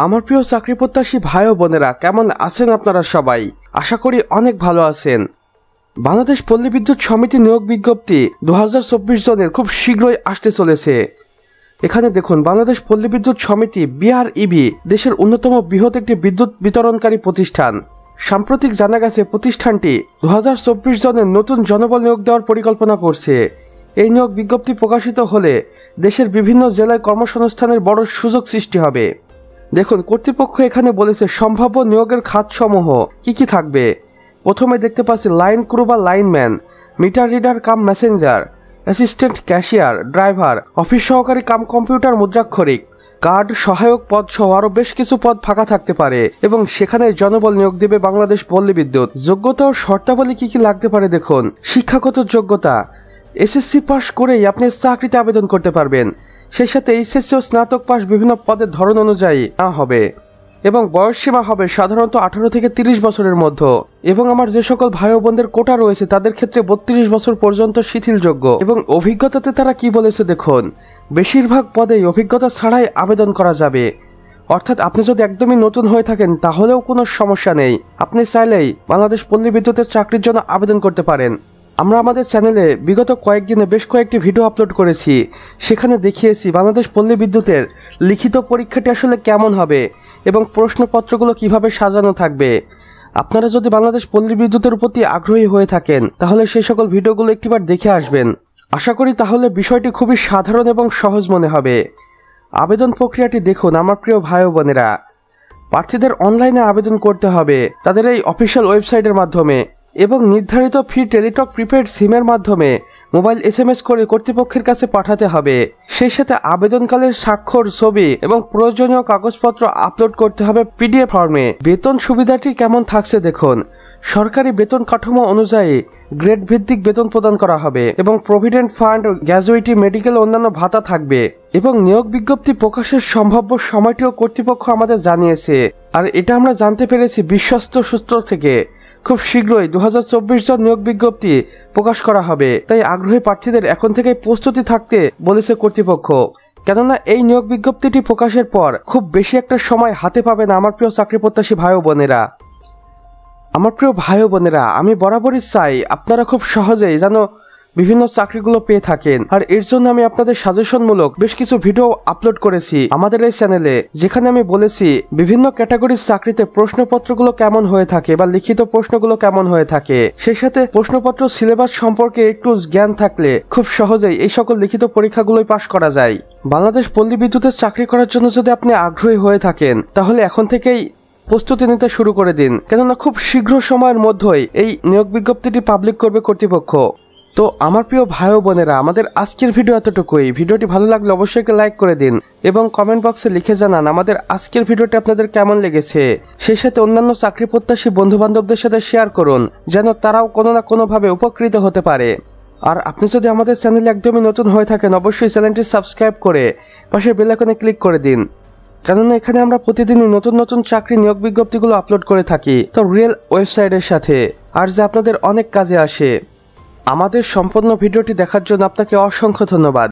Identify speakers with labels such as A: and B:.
A: আমার প্রিয় চাকরি প্রত্যাশী ভাই ও বোনেরা, কেমন আছেন আপনারা সবাই? আশা করি অনেক ভালো আছেন। বাংলাদেশ পল্লী বিদ্যুৎ সমিতি নিয়োগ বিজ্ঞপ্তি 2024 জনের খুব শীঘ্রই আসতে চলেছে। এখানে দেখুন, বাংলাদেশ পল্লী বিদ্যুৎ সমিতি BREB দেশের অন্যতম বৃহৎ একটি বিদ্যুৎ বিতরণকারী প্রতিষ্ঠান। সাম্প্রতিক জানা গেছে প্রতিষ্ঠানটি 2024 জনের নতুন জনবল নিয়োগ দেওয়ার পরিকল্পনা করছে। এই নিয়োগ বিজ্ঞপ্তি প্রকাশিত হলে দেশের বিভিন্ন জেলায় কর্মসংস্থানের বড় সুযোগ সৃষ্টি হবে। দেখুন, কর্তৃপক্ষ এখানে বলেছে সম্ভাব্য নিয়োগের খাতসমূহ কি কি থাকবে। প্রথমে দেখতে পাচ্ছি লাইন ক্রু বা lineman, meter reader cum Messenger, assistant cashier, driver, office সহকারী কাম কম্পিউটার মুদ্রাক্ষরিক, গার্ড, সহায়ক পদ সহ আরও বেশ কিছু পদ ফাঁকা থাকতে পারে এবং সেখানে জনবল নিয়োগ দেবে বাংলাদেশ পল্লী বিদ্যুৎ। যোগ্যতা ও শর্তাবলী কি কি লাগতে পারে দেখুন। শিক্ষাগত যোগ্যতা, SSC পাস করেই আপনি চাকরিতে আবেদন করতে পারবেন। সেই সাথে HSC ও স্নাতক পাস বিভিন্ন পদের ধরন অনুযায়ী না হবে এবং বয়স সীমা হবে সাধারণত 18 থেকে 30 বছরের মধ্যে। এবং আমার যে সকল ভাই ও বোনদের কোটা রয়েছে তাদের ক্ষেত্রে 32 বছর পর্যন্ত শিথিলযোগ্য। এবং অভিজ্ঞতাতে তারা কি বলেছে দেখুন, বেশিরভাগ পদেই অভিজ্ঞতা ছাড়াই আবেদন করা যাবে। অর্থাৎ আপনি যদি একদমই নতুন হয়ে থাকেন তাহলেও কোনো সমস্যা নেই, আপনি চাইলেই বাংলাদেশ পল্লী বিদ্যুতের চাকরির জন্য আবেদন করতে পারেন। আমরা আমাদের চ্যানেলে বিগত কয়েকদিনে বেশ কয়েকটি ভিডিও আপলোড করেছি, সেখানে দেখিয়েছি বাংলাদেশ পল্লী বিদ্যুতের লিখিত পরীক্ষাটি আসলে কেমন হবে এবং প্রশ্নপত্রগুলো কিভাবে সাজানো থাকবে। আপনারা যদি বাংলাদেশ পল্লী বিদ্যুতের প্রতি আগ্রহী হয়ে থাকেন তাহলে সেই সকল ভিডিওগুলো একটিবার দেখে আসবেন। আশা করি তাহলে বিষয়টি খুবই সাধারণ এবং সহজ মনে হবে। আবেদন প্রক্রিয়াটি দেখুন আমার প্রিয় ভাই ও বোনেরা। প্রার্থীদের অনলাইনে আবেদন করতে হবে তাদের এই অফিসিয়াল ওয়েবসাইটের মাধ্যমে এবং নির্ধারিত ফি টেলিটক প্রিপেড সিমের মাধ্যমে মোবাইল SMS করে কর্তৃপক্ষের কাছে পাঠাতে হবে। সেই সাথে আবেদনকালের স্বাক্ষর, ছবি এবং প্রয়োজনীয় কাগজপত্র আপলোড করতে হবে PDF ফর্মে। বেতন সুবিধাটি কেমন থাকছে দেখুন। সরকারি বেতন কাঠামো অনুযায়ী গ্রেড ভিত্তিক বেতন প্রদান করা হবে এবং প্রভিডেন্ট ফান্ড, গ্র্যাজুইটি, মেডিকেল অন্যান্য ভাতা থাকবে। এবং নিয়োগ বিজ্ঞপ্তি প্রকাশের সম্ভাব্য সময়টিও কর্তৃপক্ষ আমাদের জানিয়েছে, আর এটা আমরা জানতে পেরেছি বিশ্বস্ত সূত্র থেকে। খুব শীঘ্রই 2024 জন নিয়োগ বিজ্ঞপ্তি প্রকাশ করা হবে, তাই আগ্রহী প্রার্থীদের এখন থেকেই প্রস্তুতি থাকতে বলেছে কর্তৃপক্ষ। কেননা এই নিয়োগ বিজ্ঞপ্তিটি প্রকাশের পর খুব বেশি একটা সময় হাতে পাবে না আমার প্রিয় চাকরি প্রত্যাশী ভাই ও বোনেরা। আমার প্রিয় ভাই ও বোনেরা, আমি বরাবরই চাই আপনারা খুব সহজেই যেন বিভিন্ন চাকরিগুলো পেয়ে থাকেন, আর এর জন্য আমি আপনাদের সাজেশনমূলক বেশ কিছু ভিডিও আপলোড করেছি আমাদের এই চ্যানেলে, যেখানে আমি বলেছি বিভিন্ন ক্যাটাগরির চাকরিতে প্রশ্নপত্রগুলো কেমন হয়ে থাকে বা লিখিত প্রশ্নগুলো কেমন হয়ে থাকে। সেই সাথে প্রশ্নপত্র সিলেবাস সম্পর্কে একটু জ্ঞান থাকলে খুব সহজেই এই সকল লিখিত পরীক্ষাগুলোই পাশ করা যায়। বাংলাদেশ পল্লী বিদ্যুতের চাকরি করার জন্য যদি আপনি আগ্রহী হয়ে থাকেন তাহলে এখন থেকেই প্রস্তুতি নিতে শুরু করে দিন, কেননা খুব শীঘ্র সময়ের মধ্যেই এই নিয়োগ বিজ্ঞপ্তিটি পাবলিক করবে কর্তৃপক্ষ। তো আমার প্রিয় ভাই ও বোনেরা, আমাদের আজকের ভিডিও এতটুকুই। ভিডিওটি ভালো লাগলে অবশ্যই একটা লাইক করে দিন এবং কমেন্ট বক্সে লিখে জানান আমাদের আজকের ভিডিওটি আপনাদের কেমন লেগেছে। সেই সাথে অন্যান্য চাকরি প্রত্যাশী বন্ধু বান্ধবদের সাথে শেয়ার করুন, যেন তারাও কোনো না কোনোভাবে উপকৃত হতে পারে। আর আপনি যদি আমাদের চ্যানেলে একদমই নতুন হয়ে থাকেন অবশ্যই চ্যানেলটি সাবস্ক্রাইব করে পাশের বেল আইকনে ক্লিক করে দিন, কেননা এখানে আমরা প্রতিদিনই নতুন নতুন চাকরি নিয়োগ বিজ্ঞপ্তিগুলো আপলোড করে থাকি, তো রিয়েল ওয়েবসাইটের সাথে, আর যা আপনাদের অনেক কাজে আসে। আমাদের সম্পূর্ণ ভিডিওটি দেখার জন্য আপনাকে অসংখ্য ধন্যবাদ।